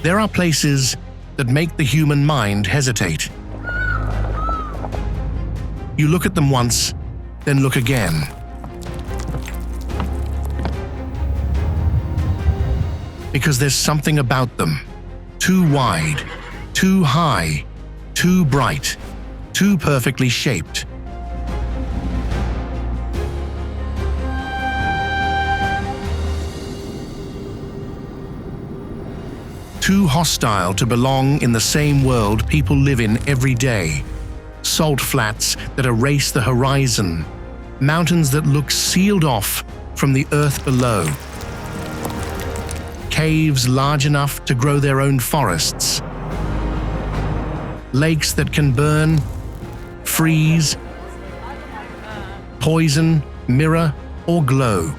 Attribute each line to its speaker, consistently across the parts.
Speaker 1: There are places that make the human mind hesitate. You look at them once, then look again. Because there's something about them. Too wide, too high, too bright, too perfectly shaped. Too hostile to belong in the same world people live in every day. Salt flats that erase the horizon, mountains that look sealed off from the earth below, caves large enough to grow their own forests, lakes that can burn, freeze, poison, mirror, or glow.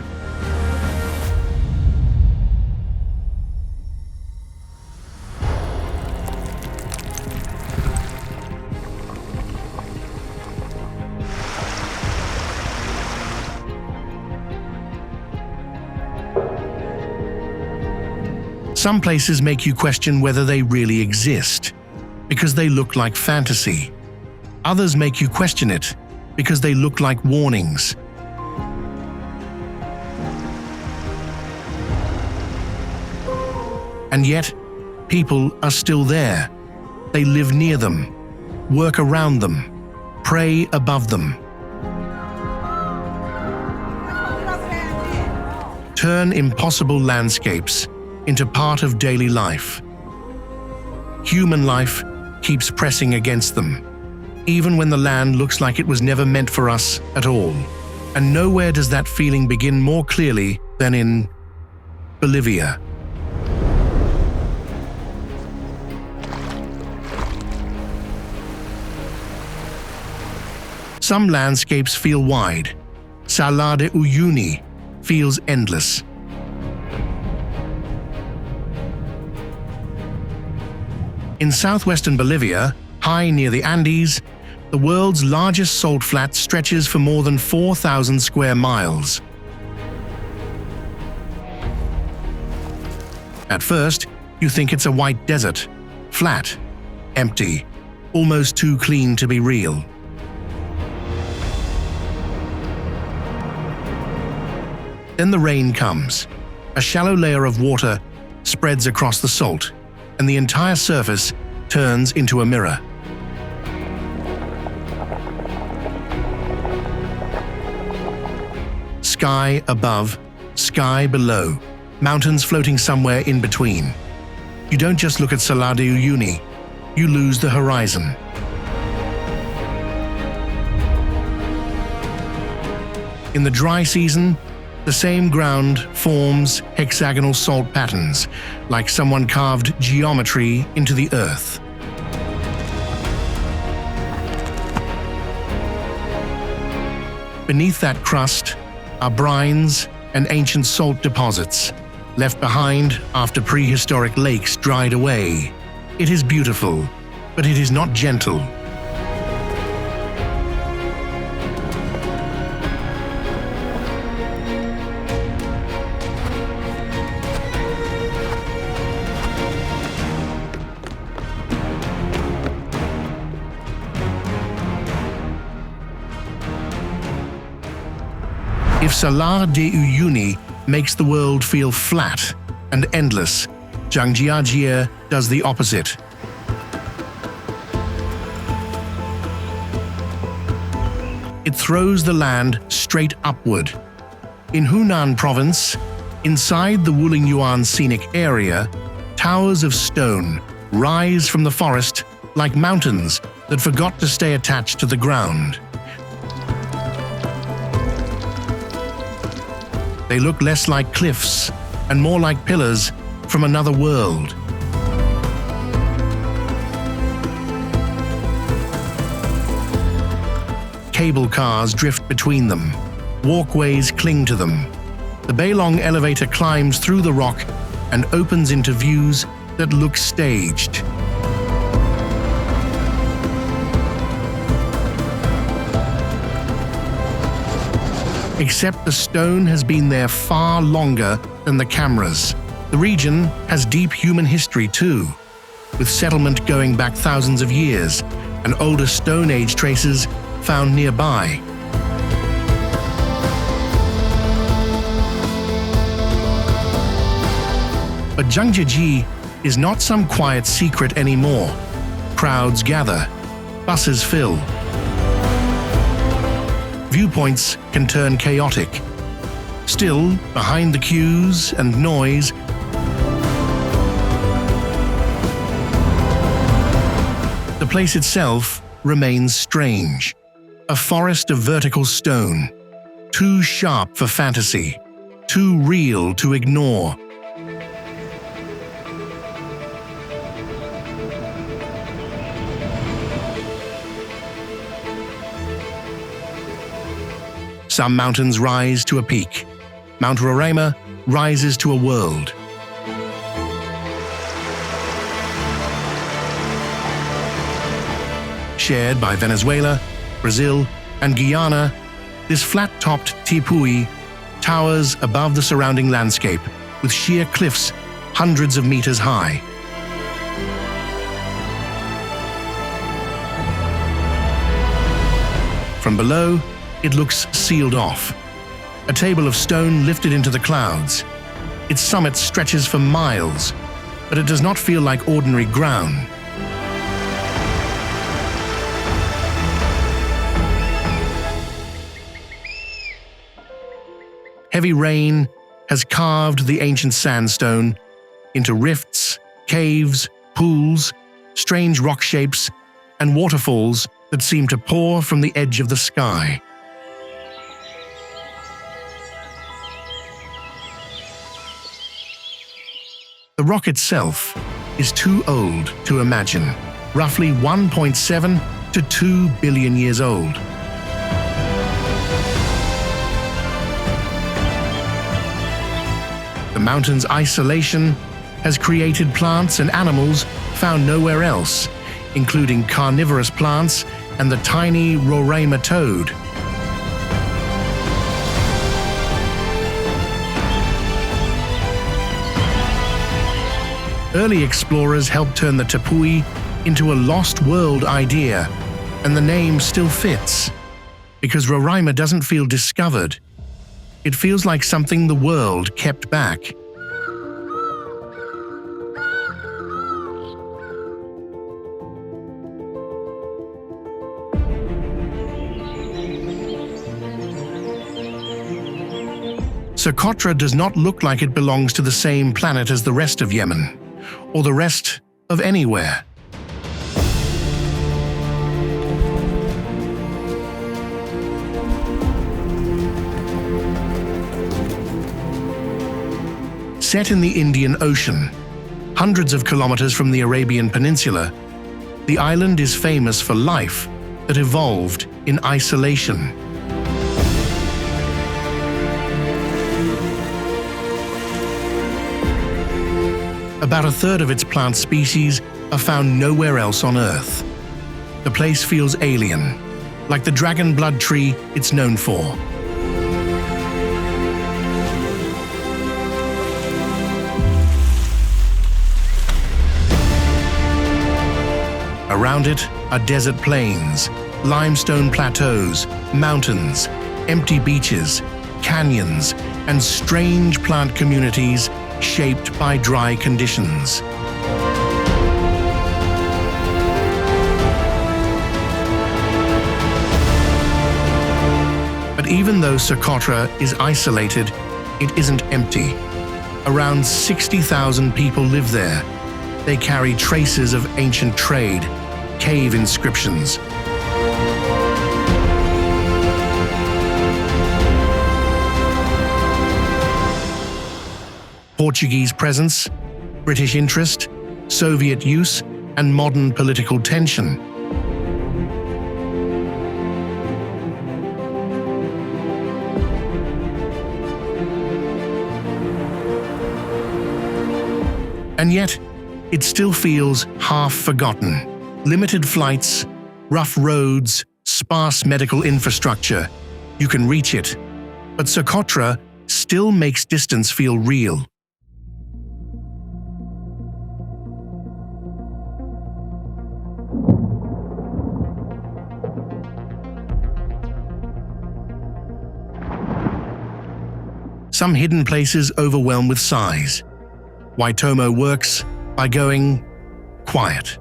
Speaker 1: Some places make you question whether they really exist, because they look like fantasy. Others make you question it, because they look like warnings. And yet, people are still there. They live near them, work around them, pray above them. Turn impossible landscapes into part of daily life. Human life keeps pressing against them, even when the land looks like it was never meant for us at all. And nowhere does that feeling begin more clearly than in Bolivia. Some landscapes feel wide. Salar de Uyuni feels endless. In southwestern Bolivia, high near the Andes, the world's largest salt flat stretches for more than 4,000 square miles. At first, you think it's a white desert, flat, empty, almost too clean to be real. Then the rain comes. A shallow layer of water spreads across the salt, and the entire surface turns into a mirror. Sky above, sky below, mountains floating somewhere in between. You don't just look at Salar de Uyuni, you lose the horizon. In the dry season, the same ground forms hexagonal salt patterns, like someone carved geometry into the earth. Beneath that crust are brines and ancient salt deposits, left behind after prehistoric lakes dried away. It is beautiful, but it is not gentle. If Salar de Uyuni makes the world feel flat and endless, Zhangjiajie does the opposite. It throws the land straight upward. In Hunan province, inside the Wulingyuan scenic area, towers of stone rise from the forest like mountains that forgot to stay attached to the ground. They look less like cliffs and more like pillars from another world. Cable cars drift between them. Walkways cling to them. The Baylong elevator climbs through the rock and opens into views that look staged. Except the stone has been there far longer than the cameras. The region has deep human history too, with settlement going back thousands of years and older Stone Age traces found nearby. But Zhangjiajie is not some quiet secret anymore. Crowds gather, buses fill. Viewpoints can turn chaotic. Still, behind the queues and noise, the place itself remains strange. A forest of vertical stone, too sharp for fantasy, too real to ignore. Some mountains rise to a peak. Mount Roraima rises to a world. Shared by Venezuela, Brazil, and Guyana, this flat-topped tepui towers above the surrounding landscape with sheer cliffs hundreds of meters high. From below, it looks sealed off. A table of stone lifted into the clouds. Its summit stretches for miles, but it does not feel like ordinary ground. Heavy rain has carved the ancient sandstone into rifts, caves, pools, strange rock shapes, and waterfalls that seem to pour from the edge of the sky. The rock itself is too old to imagine, roughly 1.7 to 2 billion years old. The mountain's isolation has created plants and animals found nowhere else, including carnivorous plants and the tiny Roraima toad. Early explorers helped turn the tepui into a lost world idea, and the name still fits, because Roraima doesn't feel discovered. It feels like something the world kept back. Socotra does not look like it belongs to the same planet as the rest of Yemen, or the rest of anywhere. Set in the Indian Ocean, hundreds of kilometers from the Arabian Peninsula, the island is famous for life that evolved in isolation. About a third of its plant species are found nowhere else on Earth. The place feels alien, like the dragon blood tree it's known for. Around it are desert plains, limestone plateaus, mountains, empty beaches, canyons, and strange plant communities shaped by dry conditions. But even though Socotra is isolated, it isn't empty. Around 60,000 people live there. They carry traces of ancient trade, cave inscriptions, Portuguese presence, British interest, Soviet use, and modern political tension. And yet, it still feels half forgotten. Limited flights, rough roads, sparse medical infrastructure. You can reach it, but Socotra still makes distance feel real. some hidden places overwhelm with size. Waitomo works by going quiet.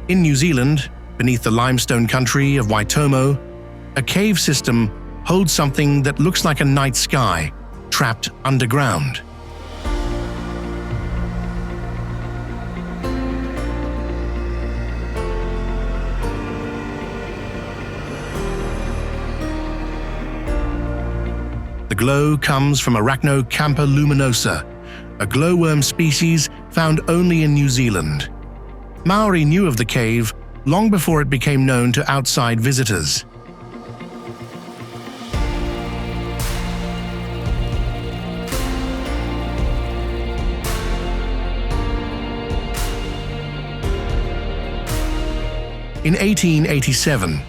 Speaker 1: In New Zealand, beneath the limestone country of Waitomo, a cave system holds something that looks like a night sky, trapped underground. The glow comes from Arachnocampa luminosa, a glowworm species found only in New Zealand. Maori knew of the cave long before it became known to outside visitors. In 1887,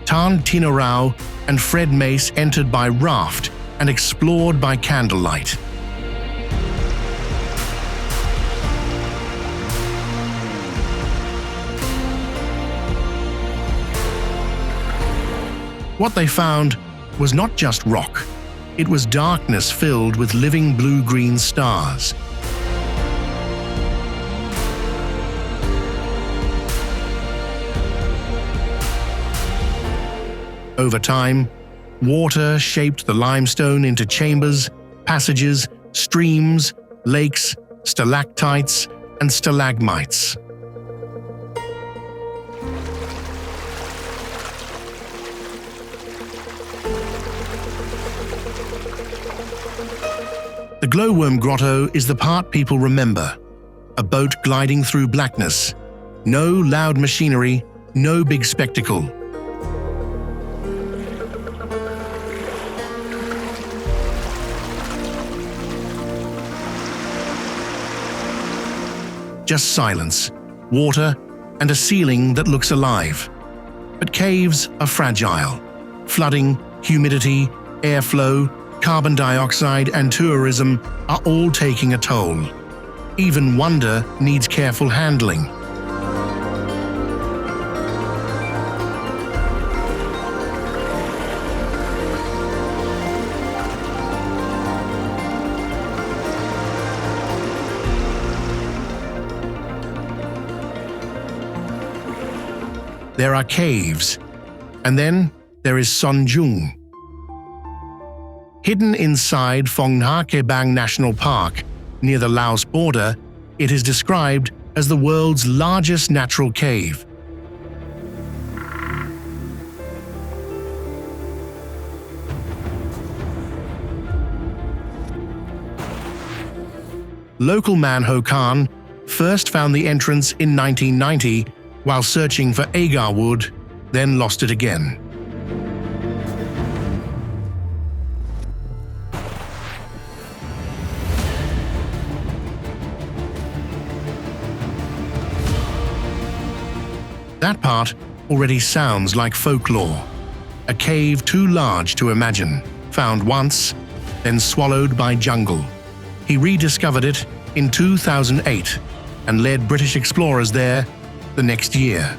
Speaker 1: Tan Tino Rao and Fred Mace entered by raft and explored by candlelight. What they found was not just rock, it was darkness filled with living blue-green stars. Over time, water shaped the limestone into chambers, passages, streams, lakes, stalactites, and stalagmites. The Glowworm Grotto is the part people remember. A boat gliding through blackness. No loud machinery, no big spectacle. Just silence, water, and a ceiling that looks alive. But caves are fragile. Flooding, humidity, airflow, carbon dioxide, and tourism are all taking a toll. Even wonder needs careful handling. There are caves, and then there is Sonjung. Hidden inside Phong National Park, near the Laos border, it is described as the world's largest natural cave. Local man Ho Khan first found the entrance in 1990 while searching for agar wood, then lost it again. That part already sounds like folklore. A cave too large to imagine, found once, then swallowed by jungle. He rediscovered it in 2008 and led British explorers there the next year.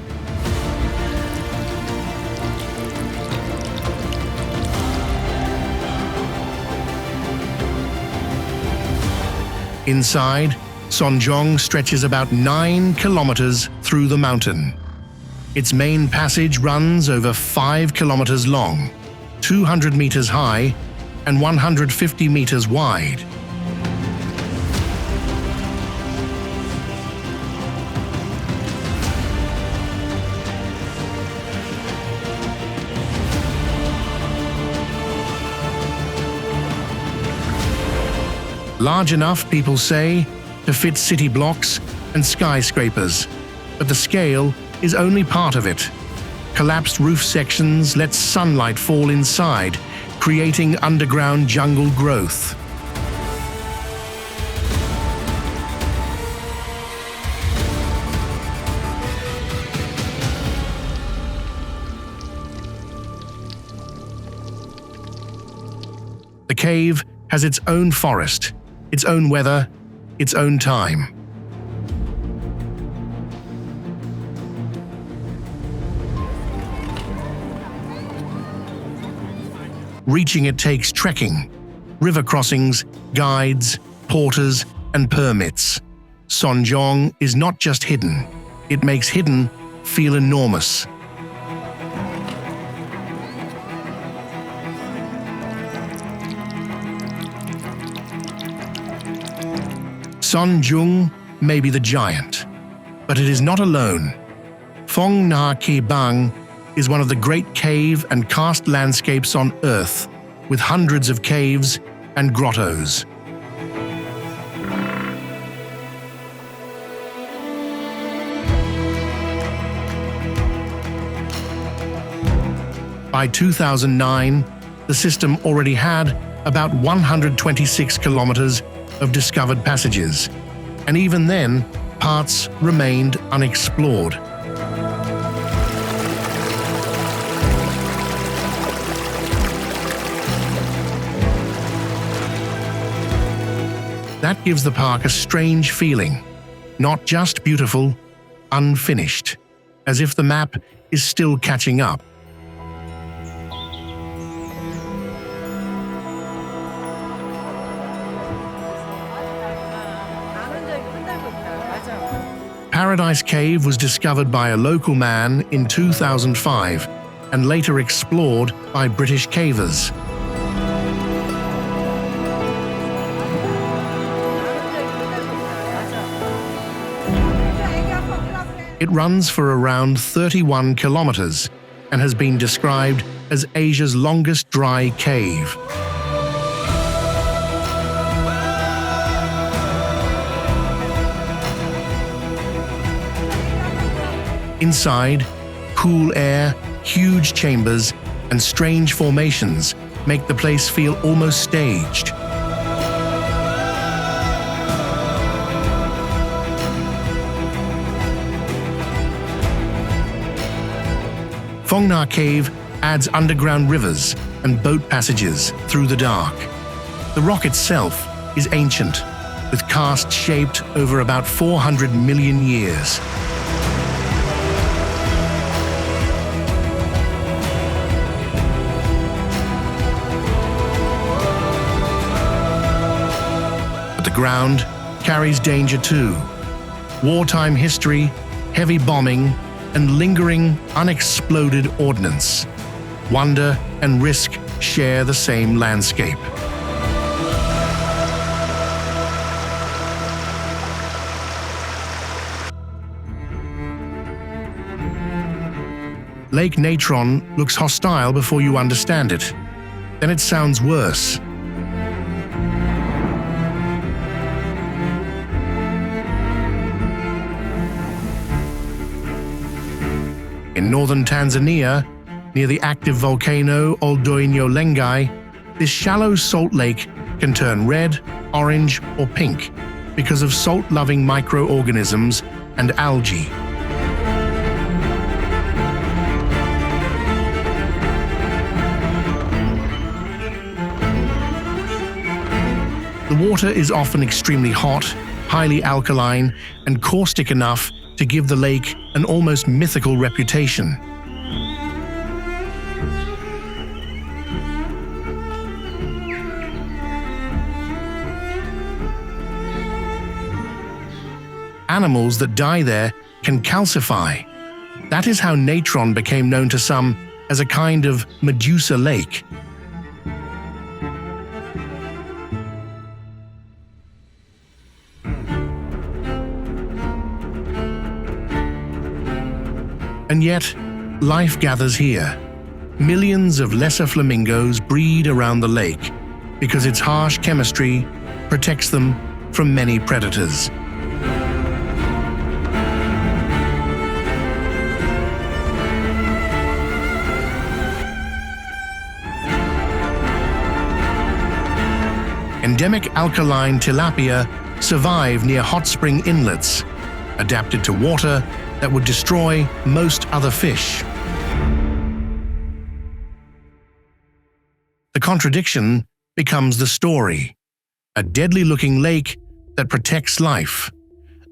Speaker 1: Inside, Sonjong stretches about 9 kilometers through the mountain. Its main passage runs over 5 kilometers long, 200 meters high, and 150 meters wide. Large enough, people say, to fit city blocks and skyscrapers, but the scale is only part of it. Collapsed roof sections let sunlight fall inside, creating underground jungle growth. The cave has its own forest, its own weather, its own time. Reaching it takes trekking, river crossings, guides, porters, and permits. Sonjong is not just hidden, it makes hidden feel enormous. Sonjung may be the giant, but it is not alone. Phong Na Ki Bang is one of the great cave and karst landscapes on Earth, with hundreds of caves and grottos. By 2009, the system already had about 126 kilometers of discovered passages, and even then, parts remained unexplored. That gives the park a strange feeling, not just beautiful, unfinished, as if the map is still catching up. Paradise Cave was discovered by a local man in 2005 and later explored by British cavers. It runs for around 31 kilometers and has been described as Asia's longest dry cave. Inside, cool air, huge chambers, and strange formations make the place feel almost staged. Phong Na Cave adds underground rivers and boat passages through the dark. The rock itself is ancient, with karst shaped over about 400 million years. The ground carries danger too. Wartime history, heavy bombing, and lingering, unexploded ordnance. Wonder and risk share the same landscape. Lake Natron looks hostile before you understand it. Then it sounds worse. In northern Tanzania, near the active volcano Oldoinyo Lengai, this shallow salt lake can turn red, orange, or pink because of salt-loving microorganisms and algae. The water is often extremely hot, highly alkaline, and caustic enough to give the lake an almost mythical reputation. Animals that die there can calcify. That is how Natron became known to some as a kind of Medusa lake. And yet, life gathers here. Millions of lesser flamingos breed around the lake because its harsh chemistry protects them from many predators. Endemic alkaline tilapia survive near hot spring inlets, adapted to water that would destroy most other fish. The contradiction becomes the story. A deadly-looking lake that protects life.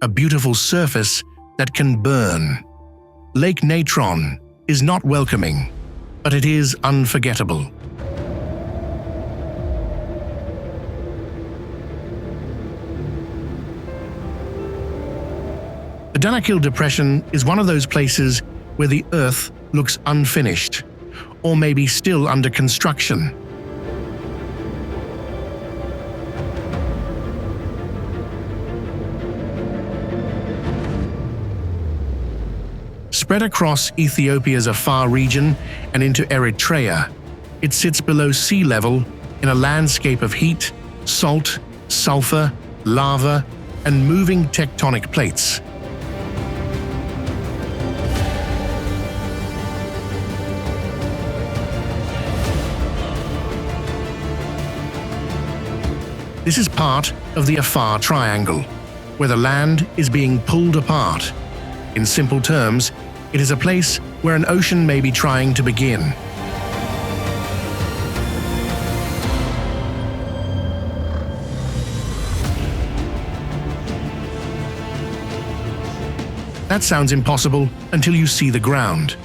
Speaker 1: A beautiful surface that can burn. Lake Natron is not welcoming, but it is unforgettable. The Danakil Depression is one of those places where the Earth looks unfinished, or maybe still under construction. Spread across Ethiopia's Afar region and into Eritrea, it sits below sea level in a landscape of heat, salt, sulfur, lava, and moving tectonic plates. This is part of the Afar Triangle, where the land is being pulled apart. In simple terms, it is a place where an ocean may be trying to begin. That sounds impossible until you see the ground.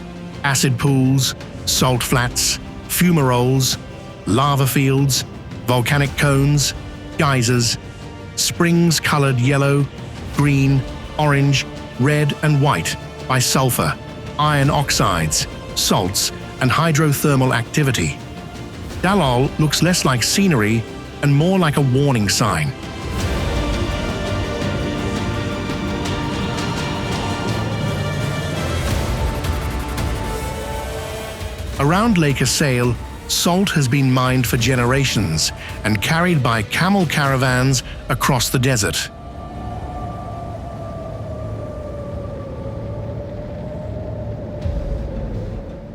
Speaker 1: Acid pools, salt flats, fumaroles, lava fields, volcanic cones, geysers, springs colored yellow, green, orange, red and white by sulfur, iron oxides, salts and hydrothermal activity. Dalol looks less like scenery and more like a warning sign. Around Lake Assail, salt has been mined for generations and carried by camel caravans across the desert.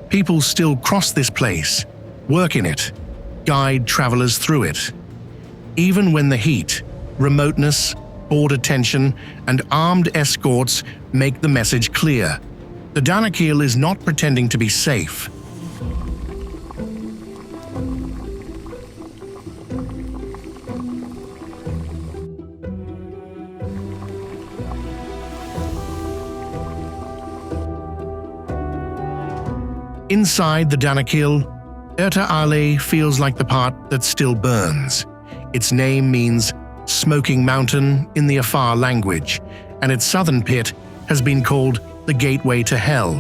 Speaker 1: People still cross this place, work in it, guide travelers through it. Even when the heat, remoteness, border tension, and armed escorts make the message clear. The Danakil is not pretending to be safe. Inside the Danakil, Erta Ale feels like the part that still burns. Its name means smoking mountain in the Afar language, and its southern pit has been called the gateway to hell.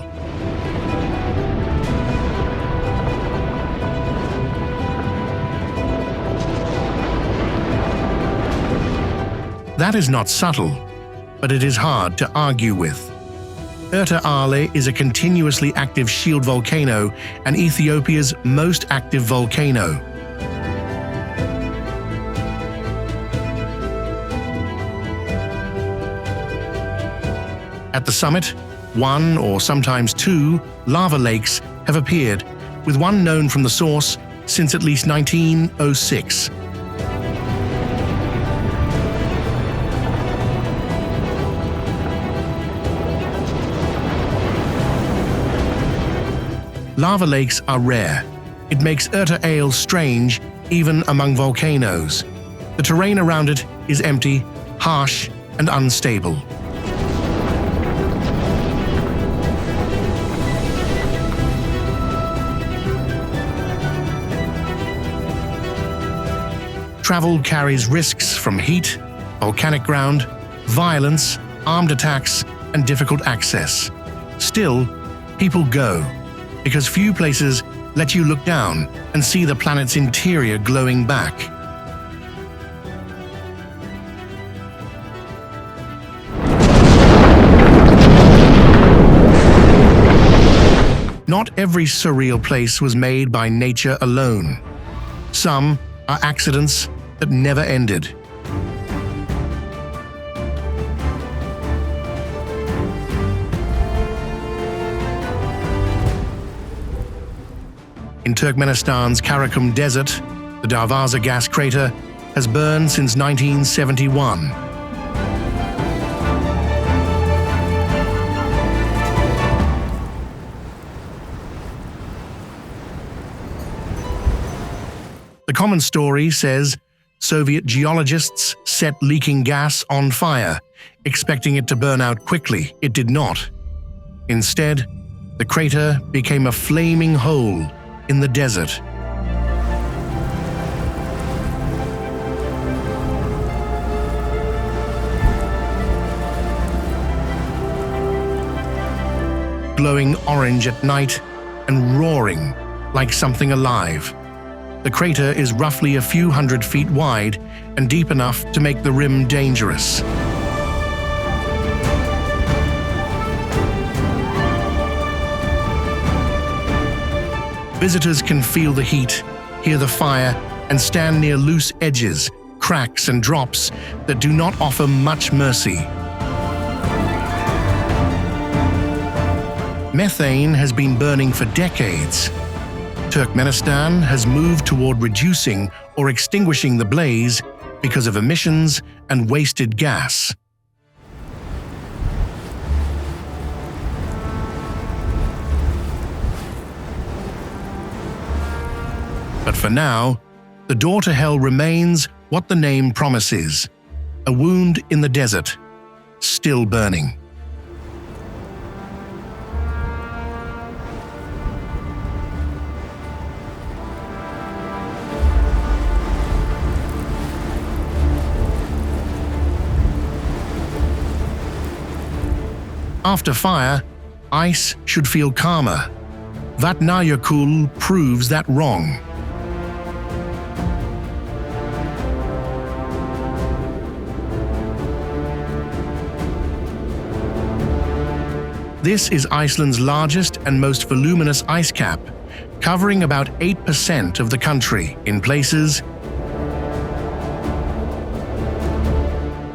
Speaker 1: That is not subtle, but it is hard to argue with. Erta Ale is a continuously active shield volcano and Ethiopia's most active volcano. At the summit, one or sometimes two lava lakes have appeared, with one known from the source since at least 1906. Lava lakes are rare. It makes Erta Ale strange even among volcanoes. The terrain around it is empty, harsh, and unstable. Travel carries risks from heat, volcanic ground, violence, armed attacks, and difficult access. Still, people go, because few places let you look down and see the planet's interior glowing back. Not every surreal place was made by nature alone. Some are accidents that never ended. In Turkmenistan's Karakum Desert, the Darvaza gas crater has burned since 1971. The common story says Soviet geologists set leaking gas on fire, expecting it to burn out quickly. It did not. Instead, the crater became a flaming hole in the desert. glowing orange at night and roaring like something alive. The crater is roughly a few hundred feet wide and deep enough to make the rim dangerous. Visitors can feel the heat, hear the fire, and stand near loose edges, cracks, and drops that do not offer much mercy. Methane has been burning for decades. Turkmenistan has moved toward reducing or extinguishing the blaze because of emissions and wasted gas. But for now, the door to hell remains what the name promises: a wound in the desert, still burning. After fire, ice should feel calmer. Vatnajökull proves that wrong. This is Iceland's largest and most voluminous ice cap, covering about 8% of the country in places.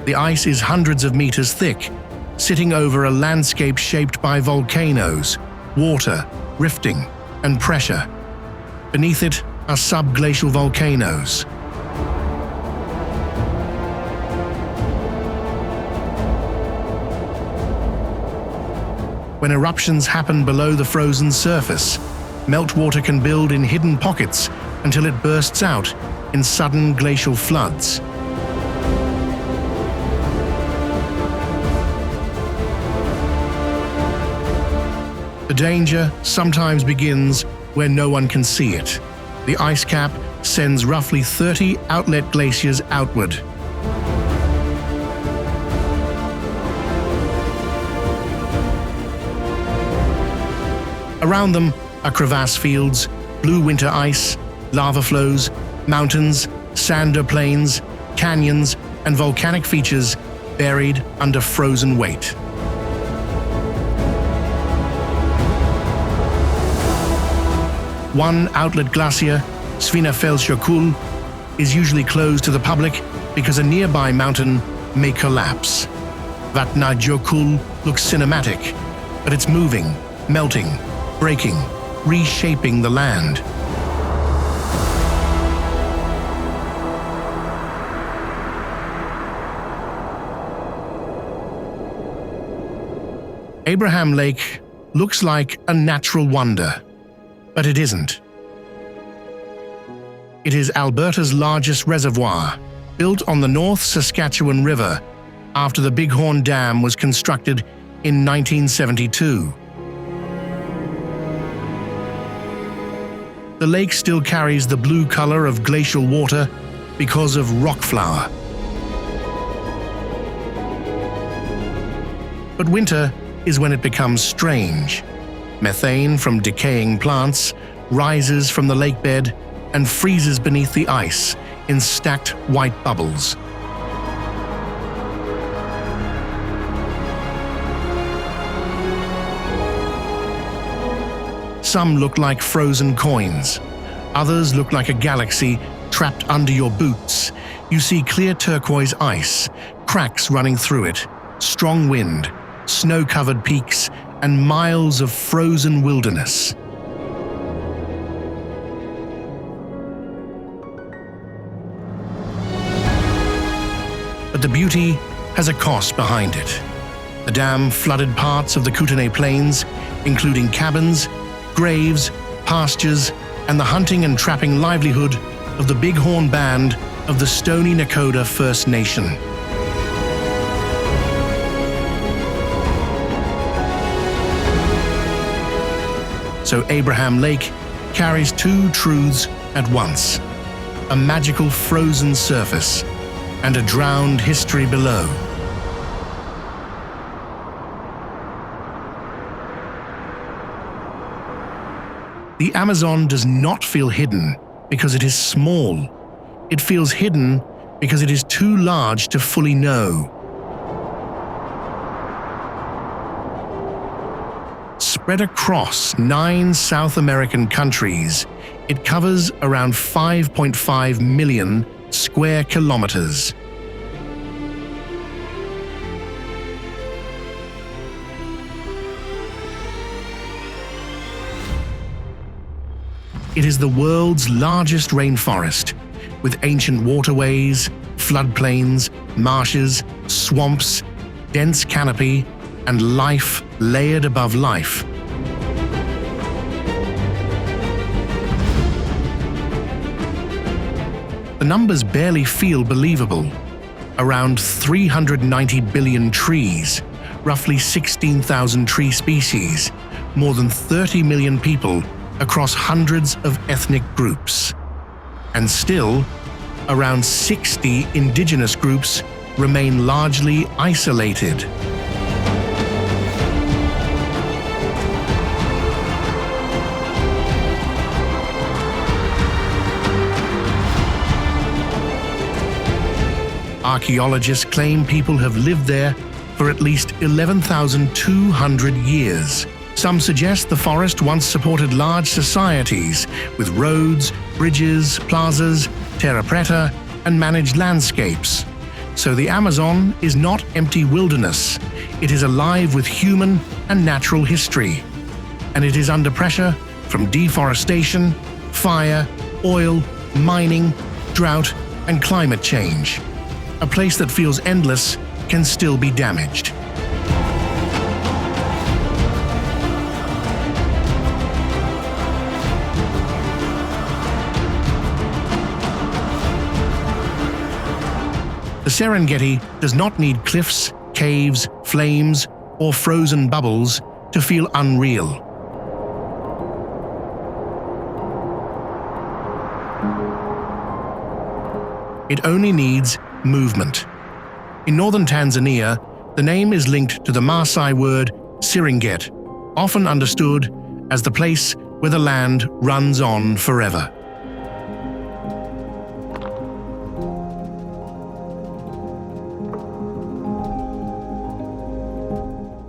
Speaker 1: The ice is hundreds of meters thick, sitting over a landscape shaped by volcanoes, water, rifting, and pressure. Beneath it are subglacial volcanoes. When eruptions happen below the frozen surface, meltwater can build in hidden pockets until it bursts out in sudden glacial floods. The danger sometimes begins where no one can see it. The ice cap sends roughly 30 outlet glaciers outward. Around them are crevasse fields, blue winter ice, lava flows, mountains, cinder plains, canyons, and volcanic features buried under frozen weight. One outlet glacier, Svinafellsjökull, is usually closed to the public because a nearby mountain may collapse. Vatnajökull looks cinematic, but it's moving, melting, breaking, reshaping the land. Abraham Lake looks like a natural wonder, but it isn't. It is Alberta's largest reservoir, built on the North Saskatchewan River after the Bighorn Dam was constructed in 1972. The lake still carries the blue color of glacial water because of rock flour. But winter is when it becomes strange. Methane from decaying plants rises from the lake bed and freezes beneath the ice in stacked white bubbles. Some look like frozen coins. Others look like a galaxy trapped under your boots. You see clear turquoise ice, cracks running through it, strong wind, snow-covered peaks, and miles of frozen wilderness. But the beauty has a cost behind it. The dam flooded parts of the Kootenay Plains, including cabins, graves, pastures, and the hunting and trapping livelihood of the Bighorn Band of the Stoney Nakoda First Nation. So Abraham Lake carries two truths at once: a magical frozen surface and a drowned history below. The Amazon does not feel hidden because it is small. It feels hidden because it is too large to fully know. Spread across 9 South American countries, it covers around 5.5 million square kilometers. It is the world's largest rainforest, with ancient waterways, floodplains, marshes, swamps, dense canopy, and life layered above life. The numbers barely feel believable. Around 390 billion trees, roughly 16,000 tree species, more than 30 million people across hundreds of ethnic groups. And still, around 60 indigenous groups remain largely isolated. Archaeologists claim people have lived there for at least 11,200 years. Some suggest the forest once supported large societies with roads, bridges, plazas, terra preta, and managed landscapes. So the Amazon is not empty wilderness. It is alive with human and natural history. And it is under pressure from deforestation, fire, oil, mining, drought, and climate change. A place that feels endless can still be damaged. The Serengeti does not need cliffs, caves, flames, or frozen bubbles to feel unreal. It only needs movement. In northern Tanzania, the name is linked to the Maasai word Serengeti, often understood as the place where the land runs on forever.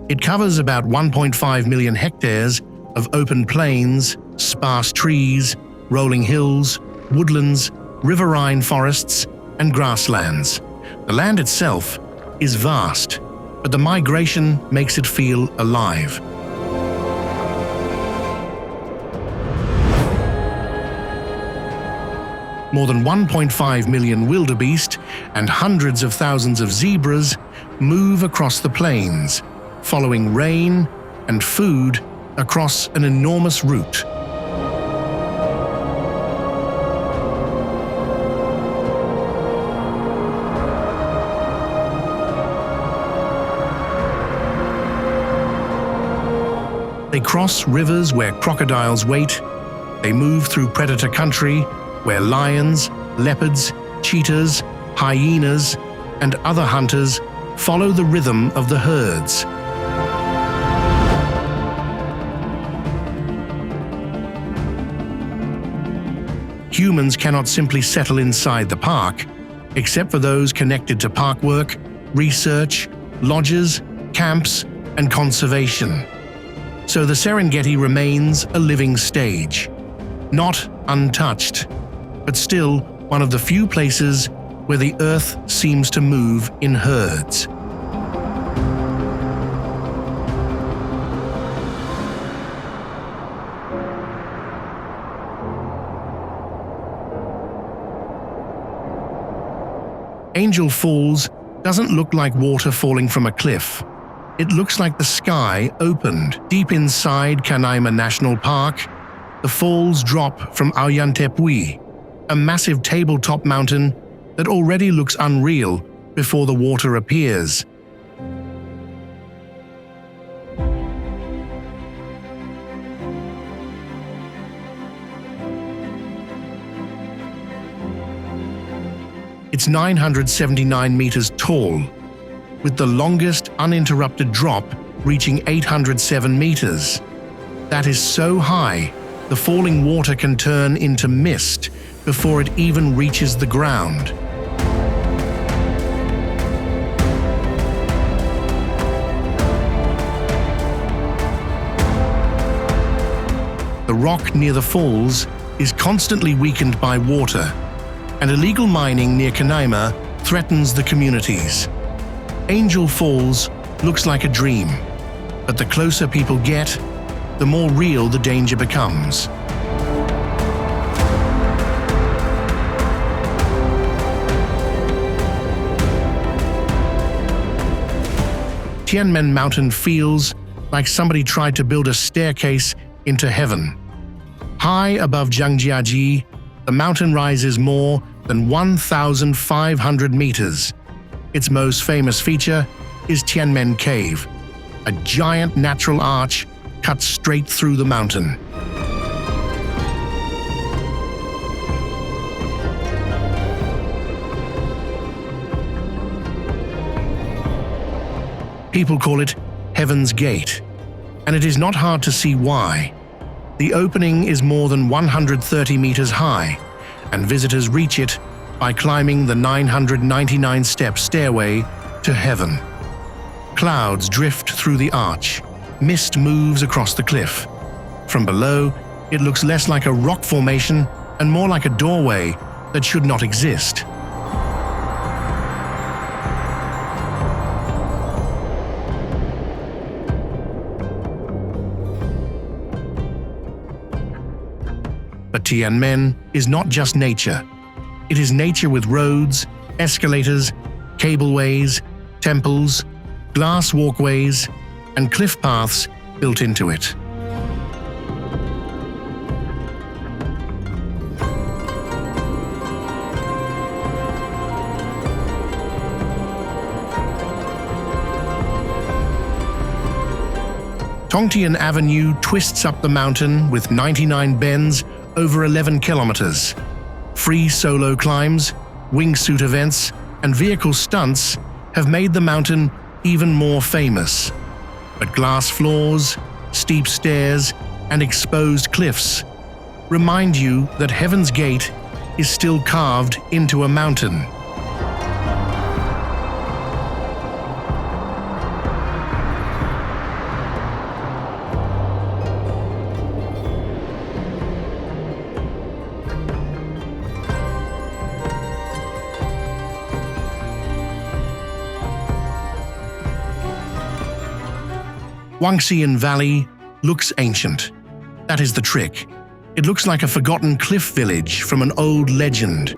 Speaker 1: It covers about 1.5 million hectares of open plains, sparse trees, rolling hills, woodlands, riverine forests, and grasslands. The land itself is vast, but the migration makes it feel alive. More than 1.5 million wildebeest and hundreds of thousands of zebras move across the plains, following rain and food across an enormous route. They cross rivers where crocodiles wait. They move through predator country where lions, leopards, cheetahs, hyenas, and other hunters follow the rhythm of the herds. Humans cannot simply settle inside the park, except for those connected to park work, research, lodges, camps, and conservation. So the Serengeti remains a living stage, not untouched, but still one of the few places where the earth seems to move in herds. Angel Falls doesn't look like water falling from a cliff. It looks like the sky opened. Deep inside Roraima National Park, the falls drop from Ollantaytambo, a massive tabletop mountain that already looks unreal before the water appears. It's 979 meters tall, with the longest uninterrupted drop reaching 807 meters. That is so high the falling water can turn into mist before it even reaches the ground. The rock near the falls is constantly weakened by water, and illegal mining near Roraima threatens the communities. Angel Falls looks like a dream, but the closer people get, the more real the danger becomes. Tianmen Mountain feels like somebody tried to build a staircase into heaven. High above Zhangjiajie, the mountain rises more than 1,500 meters. Its most famous feature is Tianmen Cave, a giant natural arch cut straight through the mountain. People call it Heaven's Gate, and it is not hard to see why. The opening is more than 130 meters high, and visitors reach it by climbing the 999-step stairway to heaven. Clouds drift through the arch. Mist moves across the cliff. From below, it looks less like a rock formation and more like a doorway that should not exist. But Tianmen is not just nature. It is nature with roads, escalators, cableways, temples, glass walkways, and cliff paths built into it. Tongtian Avenue twists up the mountain with 99 bends over 11 kilometers. Free solo climbs, wingsuit events, and vehicle stunts have made the mountain even more famous. But glass floors, steep stairs, and exposed cliffs remind you that Heaven's Gate is still carved into a mountain. Wangxian Valley looks ancient. That is the trick. It looks like a forgotten cliff village from an old legend.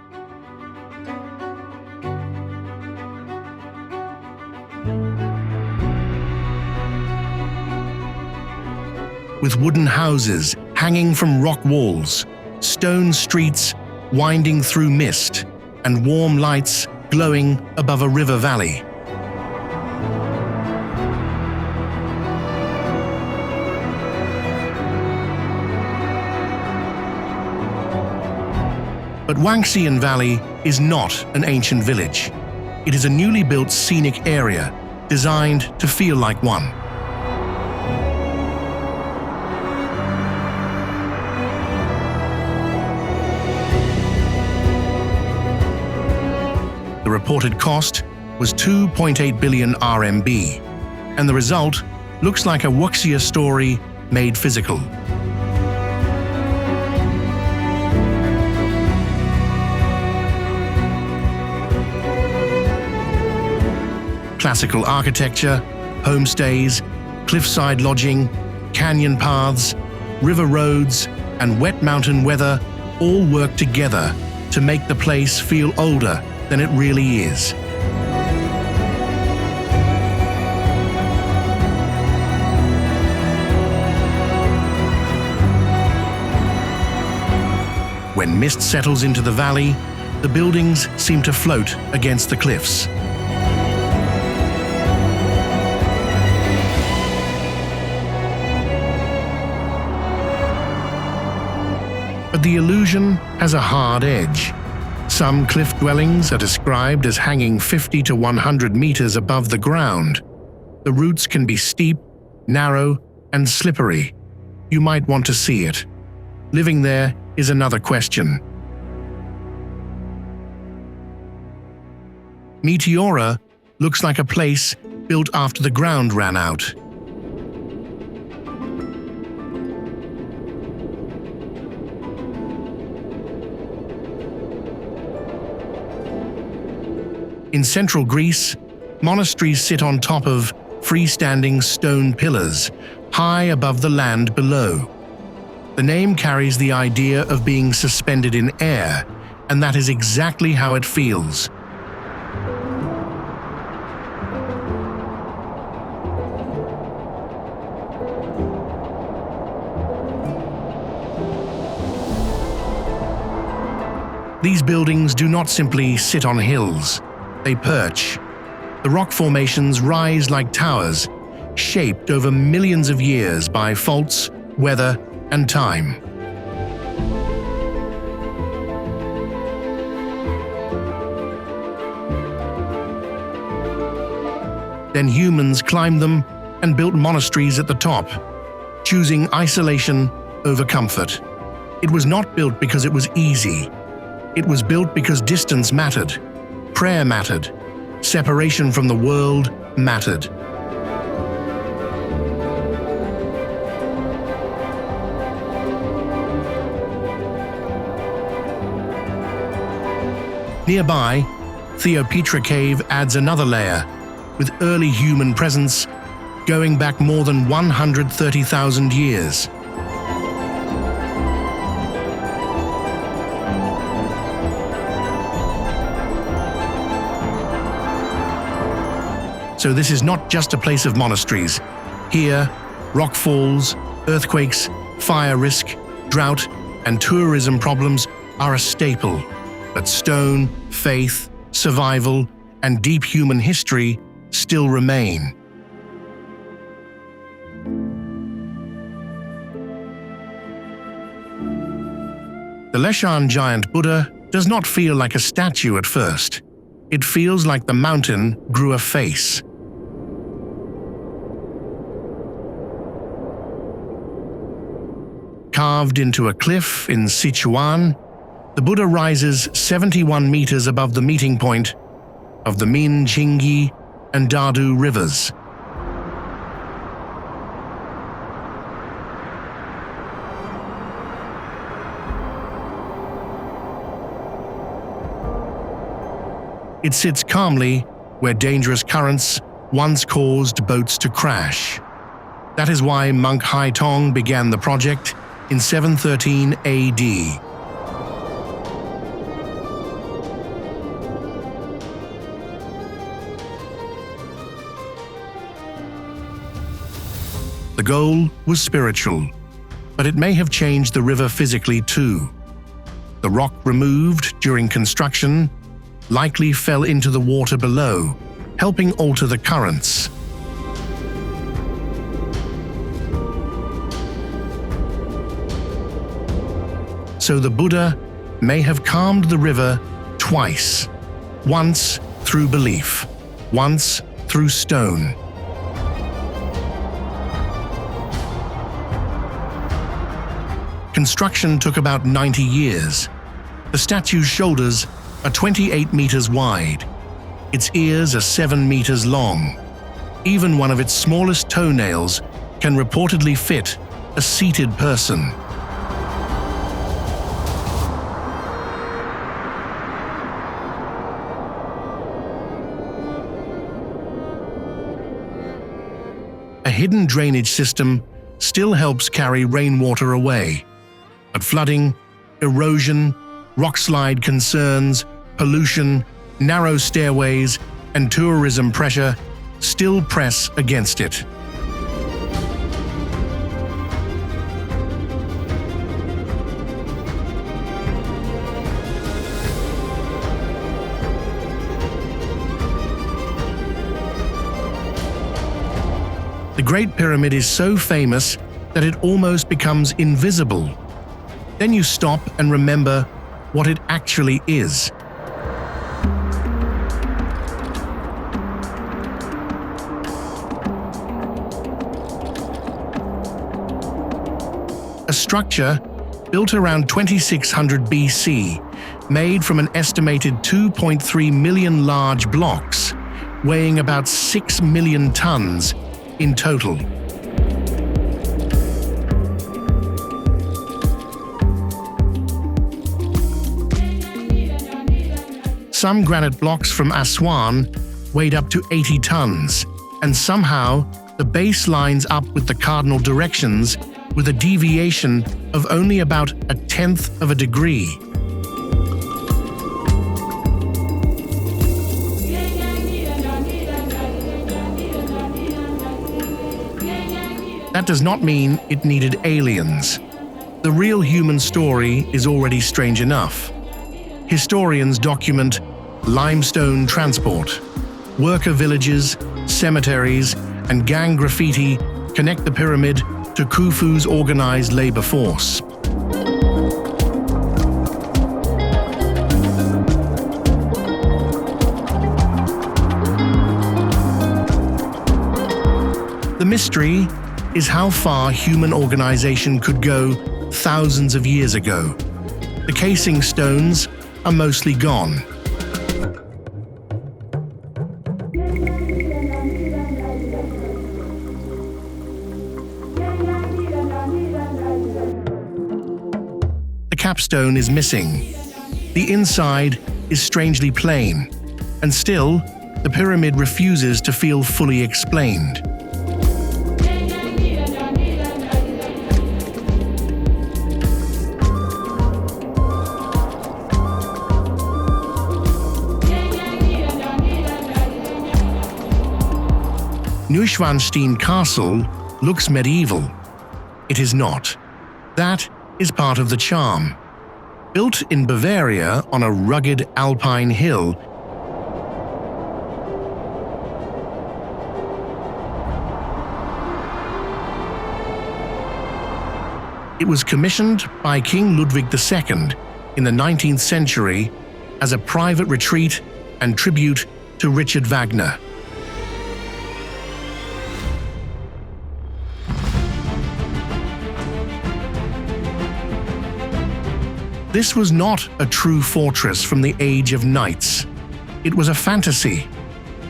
Speaker 1: With wooden houses hanging from rock walls, stone streets winding through mist, and warm lights glowing above a river valley. But Wangxian Valley is not an ancient village. It is a newly built scenic area designed to feel like one. The reported cost was 2.8 billion RMB, and the result looks like a wuxia story made physical. Classical architecture, homestays, cliffside lodging, canyon paths, river roads, and wet mountain weather all work together to make the place feel older than it really is. When mist settles into the valley, the buildings seem to float against the cliffs. But the illusion has a hard edge. Some cliff dwellings are described as hanging 50 to 100 meters above the ground. The routes can be steep, narrow, and slippery. You might want to see it. living there is another question. Meteora looks like a place built after the ground ran out. In central Greece, monasteries sit on top of freestanding stone pillars, high above the land below. The name carries the idea of being suspended in air, and that is exactly how it feels. These buildings do not simply sit on hills, they perch. The rock formations rise like towers, shaped over millions of years by faults, weather, and time. Then humans climbed them and built monasteries at the top, choosing isolation over comfort. It was not built because it was easy. It was built because distance mattered, prayer mattered, separation from the world mattered. Nearby, Theopetra Cave adds another layer, with early human presence going back more than 130,000 years. So this is not just a place of monasteries. Here, rock falls, earthquakes, fire risk, drought, and tourism problems are a staple. But stone, faith, survival, and deep human history still remain. The Leshan giant Buddha does not feel like a statue at first. It feels like the mountain grew a face. Carved into a cliff in Sichuan, the Buddha rises 71 meters above the meeting point of the Min, Chingi, and Dadu rivers. It sits calmly where dangerous currents once caused boats to crash. That is why monk Haitong began the project in 713 AD. The goal was spiritual, but it may have changed the river physically too. The rock removed during construction likely fell into the water below, helping alter the currents. So the Buddha may have calmed the river twice, once through belief, once through stone. Construction took about 90 years. The statue's shoulders are 28 meters wide. Its ears are 7 meters long. Even one of its smallest toenails can reportedly fit a seated person. A hidden drainage system still helps carry rainwater away. But flooding, erosion, rockslide concerns, pollution, narrow stairways, and tourism pressure still press against it. The Great Pyramid is so famous that it almost becomes invisible. Then you stop and remember what it actually is. A structure built around 2600 BC, made from an estimated 2.3 million large blocks, weighing about 6 million tons in total. Some granite blocks from Aswan weighed up to 80 tons, and somehow the base lines up with the cardinal directions with a deviation of only about 1/10 of a degree. That does not mean it needed aliens. The real human story is already strange enough. Historians document limestone transport, worker villages, cemeteries, and gang graffiti connect the pyramid to Khufu's organized labor force. The mystery is how far human organization could go thousands of years ago. The casing stones are mostly gone. The capstone is missing. The inside is strangely plain, and still, the pyramid refuses to feel fully explained. Neuschwanstein Castle looks medieval. It is not. That is part of the charm. Built in Bavaria on a rugged alpine hill, it was commissioned by King Ludwig II in the 19th century as a private retreat and tribute to Richard Wagner. This was not a true fortress from the Age of Knights. It was a fantasy,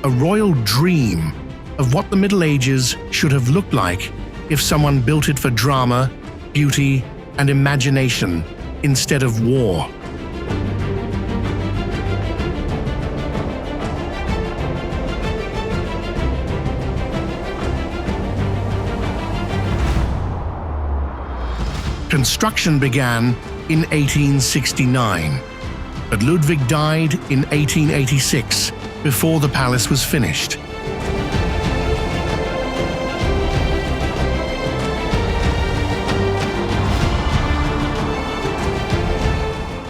Speaker 1: a royal dream of what the Middle Ages should have looked like if someone built it for drama, beauty, and imagination instead of war. Construction began in 1869, but Ludwig died in 1886 before the palace was finished.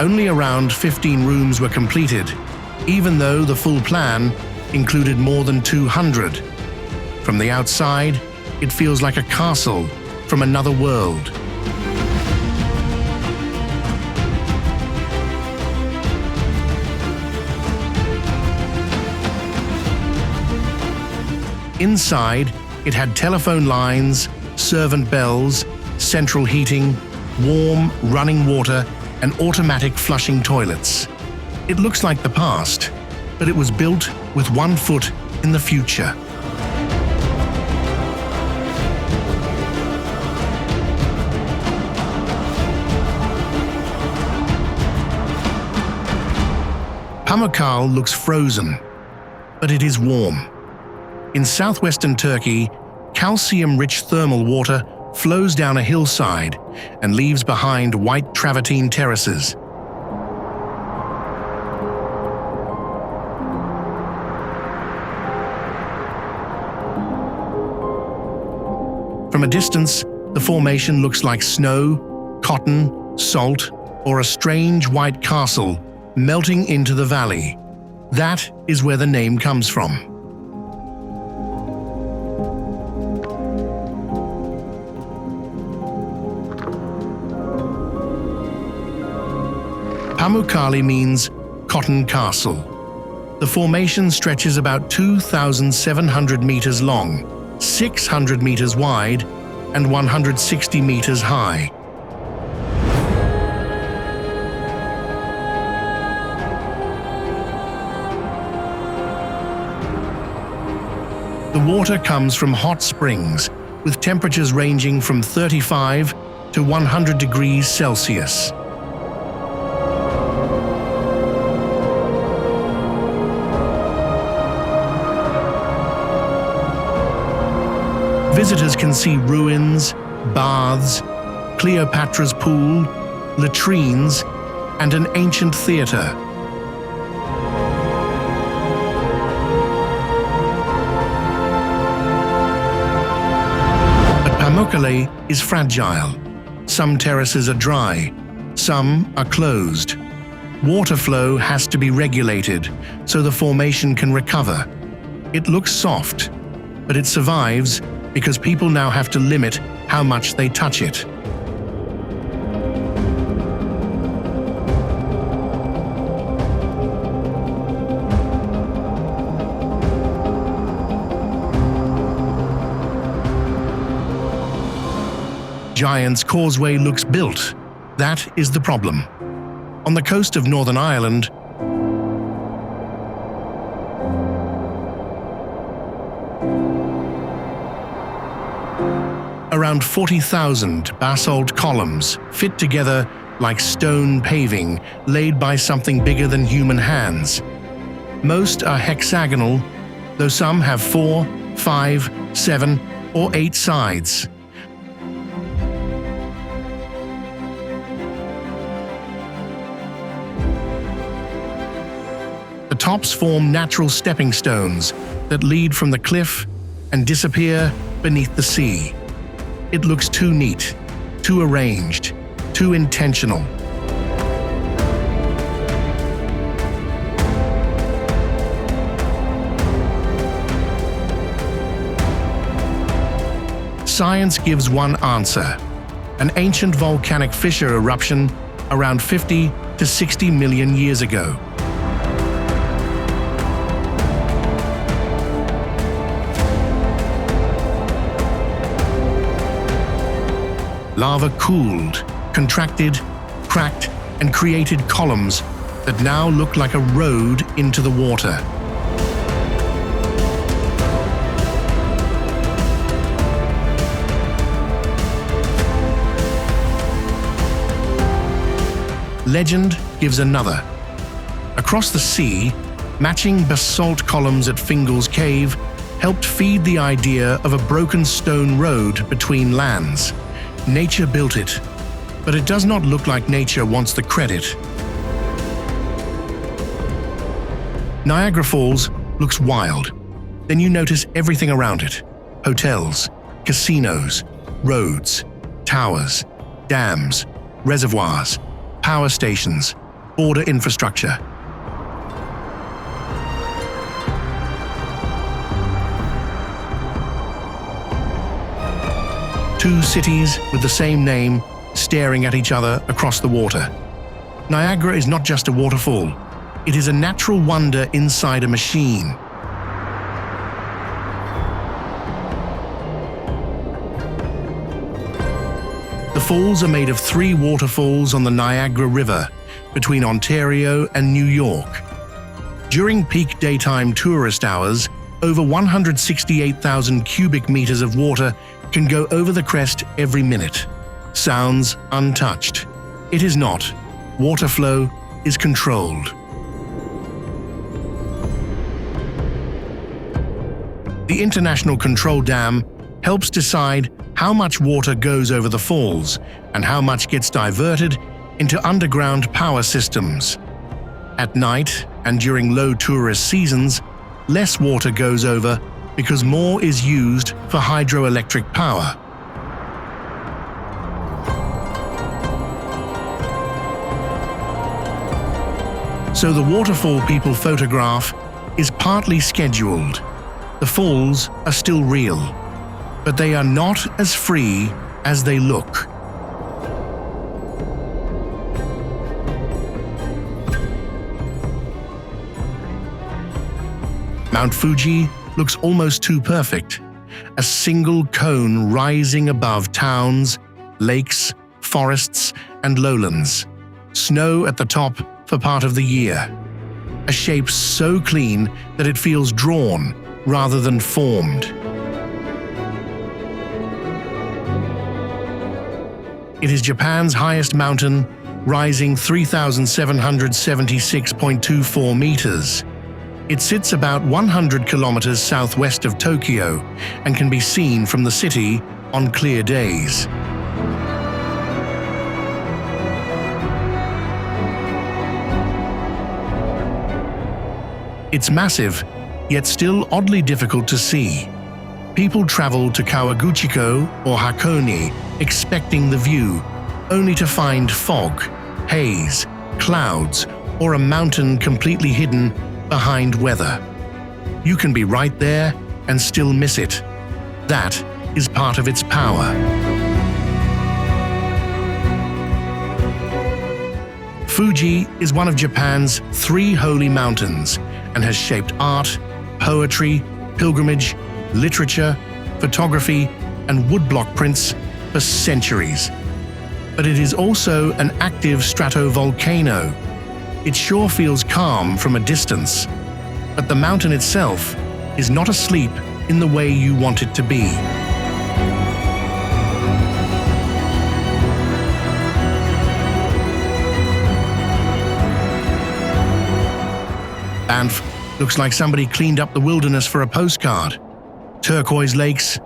Speaker 1: Only around 15 rooms were completed, even though the full plan included more than 200. From the outside, it feels like a castle from another world. Inside, it had telephone lines, servant bells, central heating, warm, running water, and automatic flushing toilets. It looks like the past, but it was built with one foot in the future. Pamukkale looks frozen, but it is warm. In southwestern Turkey, calcium-rich thermal water flows down a hillside and leaves behind white travertine terraces. From a distance, the formation looks like snow, cotton, salt, or a strange white castle melting into the valley. That is where the name comes from. Pamukkale means Cotton Castle. The formation stretches about 2,700 meters long, 600 meters wide, and 160 meters high. water comes from hot springs, with temperatures ranging from 35 to 100 degrees Celsius. Visitors can see ruins, baths, Cleopatra's pool, latrines, and an ancient theatre. But Pamukkale is fragile. Some terraces are dry, some are closed. Water flow has to be regulated so the formation can recover. It looks soft, but it survives because people now have to limit how much they touch it. Giant's Causeway looks built. That is the problem. On the coast of Northern Ireland, around 40,000 basalt columns fit together like stone paving laid by something bigger than human hands. Most are hexagonal, though some have 4, 5, 7, or 8 sides. The tops form natural stepping stones that lead from the cliff and disappear beneath the sea. It looks too neat, too arranged, too intentional. Science gives one answer: an ancient volcanic fissure eruption around 50 to 60 million years ago. Lava cooled, contracted, cracked, and created columns that now look like a road into the water. Legend gives another. Across the sea, matching basalt columns at Fingal's Cave helped feed the idea of a broken stone road between lands. Nature built it, but it does not look like nature wants the credit. Niagara Falls looks wild. Then you notice everything around it: hotels, casinos, roads, towers, dams, reservoirs, power stations, border infrastructure. Two cities with the same name staring at each other across the water. Niagara is not just a waterfall. It is a natural wonder inside a machine. The falls are made of 3 waterfalls on the Niagara River between Ontario and New York. During peak daytime tourist hours, over 168,000 cubic meters of water can go over the crest every minute. Sounds untouched. It is not. Water flow is controlled. The International Control Dam helps decide how much water goes over the falls and how much gets diverted into underground power systems. At night and during low tourist seasons, less water goes over because more is used for hydroelectric power. So the waterfall people photograph is partly scheduled. The falls are still real, but they are not as free as they look. Mount Fuji looks almost too perfect, a single cone rising above towns, lakes, forests, and lowlands. Snow at the top for part of the year. A shape so clean that it feels drawn, rather than formed. It is Japan's highest mountain, rising 3,776.24 meters. It sits about 100 kilometers southwest of Tokyo and can be seen from the city on clear days. It's massive, yet still oddly difficult to see. People travel to Kawaguchiko or Hakone expecting the view, only to find fog, haze, clouds, or a mountain completely hidden behind weather. You can be right there and still miss it. That is part of its power. Fuji is one of Japan's 3 holy mountains and has shaped art, poetry, pilgrimage, literature, photography, and woodblock prints for centuries. But it is also an active stratovolcano. It sure feels calm from a distance, but the mountain itself is not asleep in the way you want it to be. Banff looks like somebody cleaned up the wilderness for a postcard. Turquoise lakes,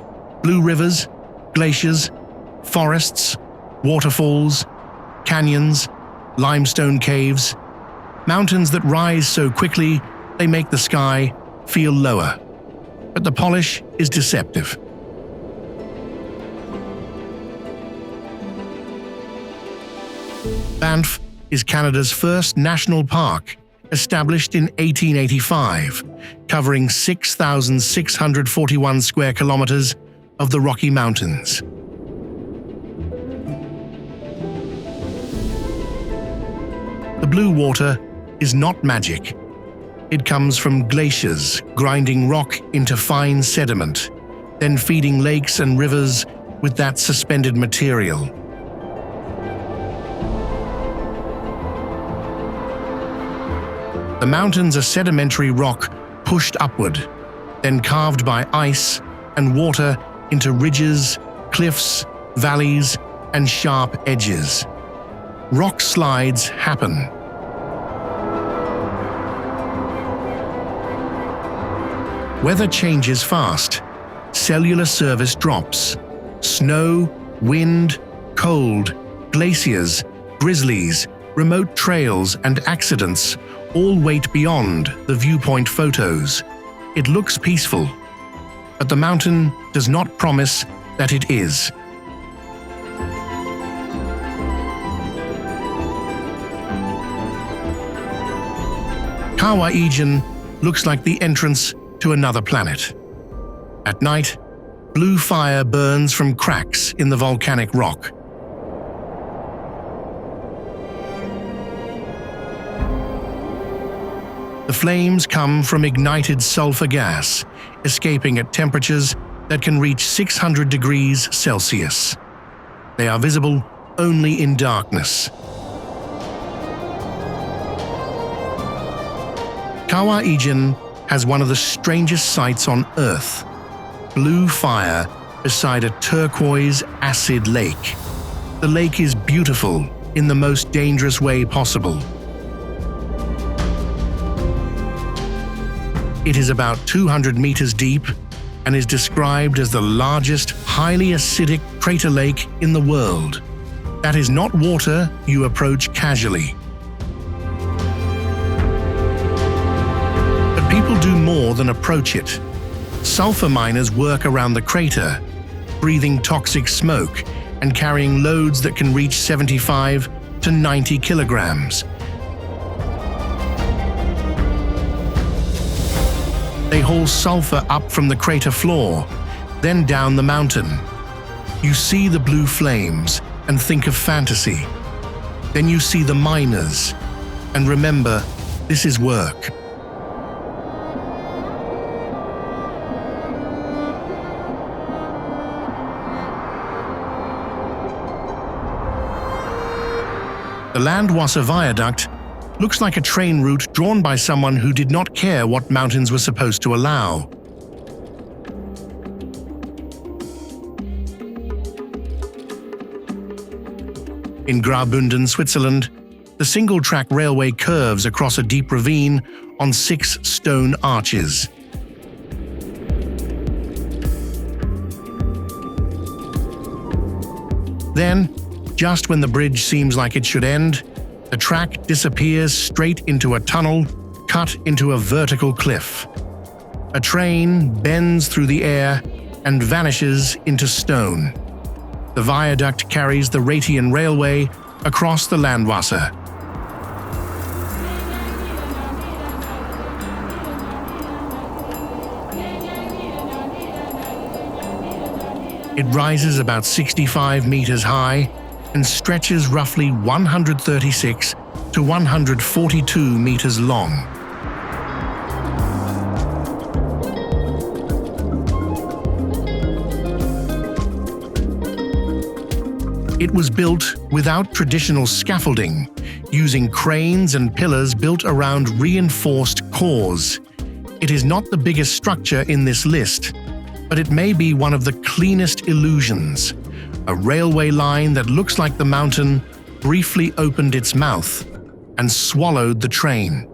Speaker 1: blue rivers, glaciers, forests, waterfalls, canyons, limestone caves, mountains that rise so quickly they make the sky feel lower. But the polish is deceptive. Banff is Canada's first national park, established in 1885, covering 6,641 square kilometers of the Rocky Mountains. The blue water is not magic. It comes from glaciers grinding rock into fine sediment, then feeding lakes and rivers with that suspended material. The mountains are sedimentary rock pushed upward, then carved by ice and water into ridges, cliffs, valleys, and sharp edges. Rock slides happen. Weather changes fast. Cellular service drops. Snow, wind, cold, glaciers, grizzlies, remote trails, and accidents all wait beyond the viewpoint photos. It looks peaceful, but the mountain does not promise that it is. Kawah Ijen looks like the entrance to another planet. At night, blue fire burns from cracks in the volcanic rock. The flames come from ignited sulfur gas, escaping at temperatures that can reach 600 degrees Celsius. They are visible only in darkness. Kawah Ijen has one of the strangest sights on Earth: blue fire beside a turquoise acid lake. The lake is beautiful in the most dangerous way possible. It is about 200 meters deep and is described as the largest highly acidic crater lake in the world. That is not water you approach casually. But people do more than approach it. Sulfur miners work around the crater, breathing toxic smoke and carrying loads that can reach 75 to 90 kilograms. They haul sulfur up from the crater floor, then down the mountain. You see the blue flames and think of fantasy. Then you see the miners and remember, this is work. The Landwasser Viaduct looks like a train route drawn by someone who did not care what mountains were supposed to allow. In Graubünden, Switzerland, the single-track railway curves across a deep ravine on 6 stone arches. Then, just when the bridge seems like it should end, the track disappears straight into a tunnel cut into a vertical cliff. A train bends through the air and vanishes into stone. The viaduct carries the Rhaetian Railway across the Landwasser. It rises about 65 meters high and stretches roughly 136 to 142 meters long. It was built without traditional scaffolding, using cranes and pillars built around reinforced cores. It is not the biggest structure in this list, but it may be one of the cleanest illusions. A railway line that looks like the mountain briefly opened its mouth and swallowed the train.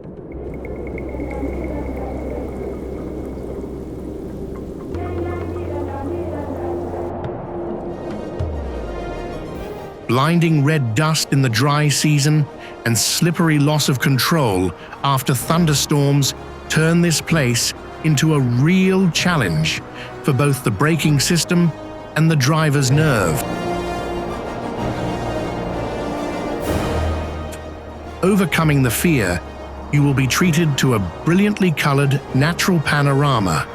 Speaker 1: Blinding red dust in the dry season and slippery loss of control after thunderstorms turn this place into a real challenge for both the braking system and the driver's nerve. Overcoming the fear, you will be treated to a brilliantly colored natural panorama,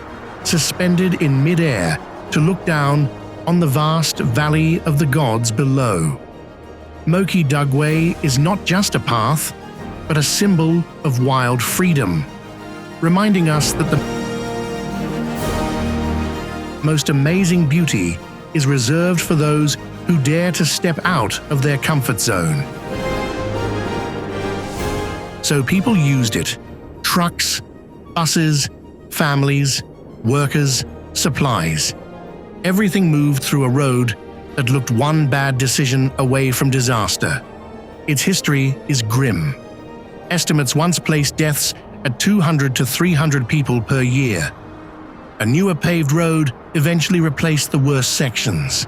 Speaker 1: suspended in mid-air to look down on the vast Valley of the Gods below. Moki Dugway is not just a path, but a symbol of wild freedom, reminding us that the most amazing beauty is reserved for those who dare to step out of their comfort zone. So people used it: trucks, buses, families, workers, supplies. Everything moved through a road that looked one bad decision away from disaster. Its history is grim. Estimates once placed deaths at 200 to 300 people per year. A newer paved road eventually replaced the worst sections.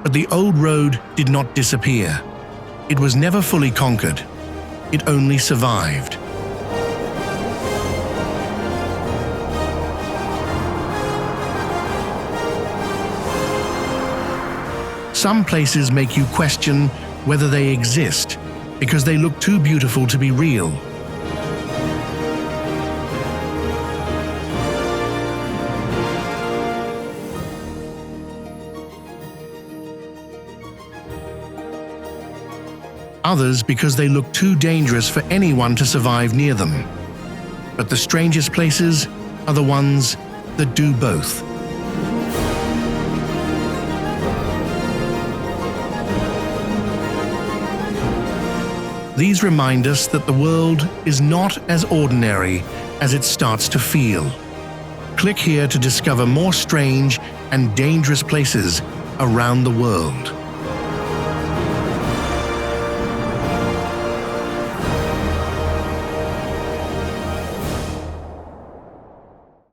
Speaker 1: But the old road did not disappear. It was never fully conquered. It only survived. Some places make you question whether they exist because they look too beautiful to be real. Others because they look too dangerous for anyone to survive near them. But the strangest places are the ones that do both. These remind us that the world is not as ordinary as it starts to feel. Click here to discover more strange and dangerous places around the world.